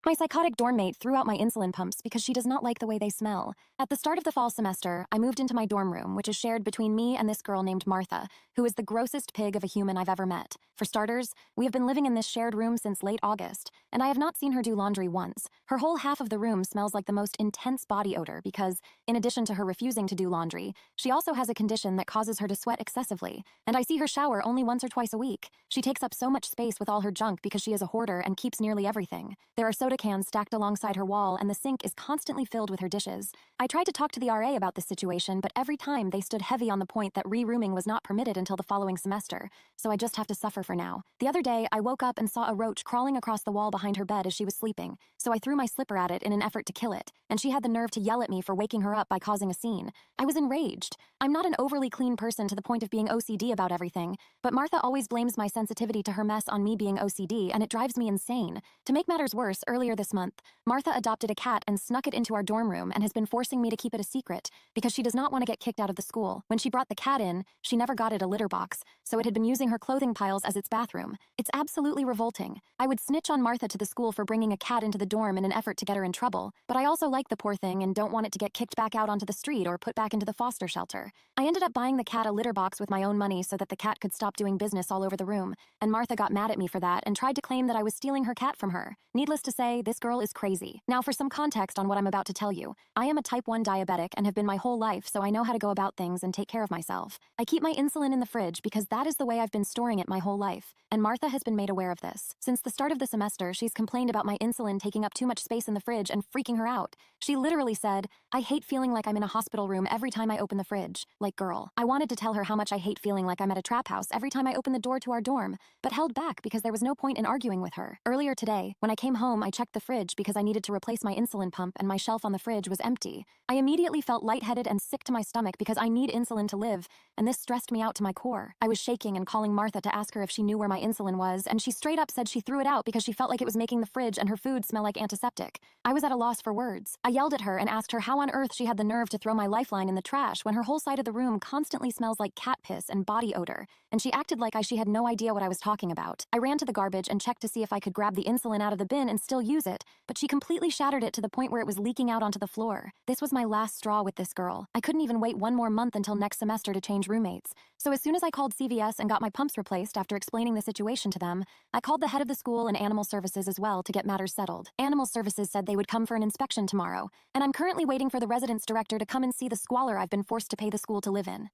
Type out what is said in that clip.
My psychotic dorm mate threw out my insulin pumps because she does not like the way they smell. At the start of the fall semester, I moved into my dorm room, which is shared between me and this girl named Martha, who is the grossest pig of a human I've ever met. For starters, we have been living in this shared room since late August, and I have not seen her do laundry once. Her whole half of the room smells like the most intense body odor because, in addition to her refusing to do laundry, she also has a condition that causes her to sweat excessively, and I see her shower only once or twice a week. She takes up so much space with all her junk because she is a hoarder and keeps nearly everything. There are soda cans stacked alongside her wall, and the sink is constantly filled with her dishes. I tried to talk to the RA about this situation, but every time they stood heavy on the point that re-rooming was not permitted until the following semester, so I just have to suffer for now. The other day, I woke up and saw a roach crawling across the wall behind her bed as she was sleeping, so I threw my slipper at it in an effort to kill it, and she had the nerve to yell at me for waking her up by causing a scene. I was enraged. I'm not an overly clean person to the point of being OCD about everything, but Martha always blames my sensitivity to her mess on me being OCD, and it drives me insane. To make matters worse, earlier this month, Martha adopted a cat and snuck it into our dorm room and has been forcing me to keep it a secret because she does not want to get kicked out of the school. When she brought the cat in, she never got it a litter box, so it had been using her clothing piles as its bathroom. It's absolutely revolting. I would snitch on Martha to the school for bringing a cat into the dorm in an effort to get her in trouble, but I also like the poor thing and don't want it to get kicked back out onto the street or put back into the foster shelter. I ended up buying the cat a litter box with my own money so that the cat could stop doing business all over the room, and Martha got mad at me for that and tried to claim that I was stealing her cat from her. Needless to say, this girl is crazy. Now for some context on what I'm about to tell you. I am a type 1 diabetic and have been my whole life, so I know how to go about things and take care of myself. I keep my insulin in the fridge because that is the way I've been storing it my whole life, and Martha has been made aware of this. Since the start of the semester, she's complained about my insulin taking up too much space in the fridge and freaking her out. She literally said, "I hate feeling like I'm in a hospital room every time I open the fridge." Like, girl. I wanted to tell her how much I hate feeling like I'm at a trap house every time I open the door to our dorm, but held back because there was no point in arguing with her. Earlier today, when I came home, I checked the fridge because I needed to replace my insulin pump and my shelf on the fridge was empty. I immediately felt lightheaded and sick to my stomach because I need insulin to live, and this stressed me out to my core. I was shaking and calling Martha to ask her if she knew where my insulin was, and she straight up said she threw it out because she felt like it was making the fridge and her food smell like antiseptic. I was at a loss for words. I yelled at her and asked her how on earth she had the nerve to throw my lifeline in the trash when her whole side of the room constantly smells like cat piss and body odor, and she acted like she had no idea what I was talking about. I ran to the garbage and checked to see if I could grab the insulin out of the bin and still use it, but she completely shattered it to the point where it was leaking out onto the floor. This was my last straw with this girl. I couldn't even wait one more month until next semester to change roommates. So as soon as I called CVS and got my pumps replaced after explaining the situation to them, I called the head of the school and Animal Services as well to get matters settled. Animal Services said they would come for an inspection tomorrow, and I'm currently waiting for the residence director to come and see the squalor I've been forced to pay the school to live in.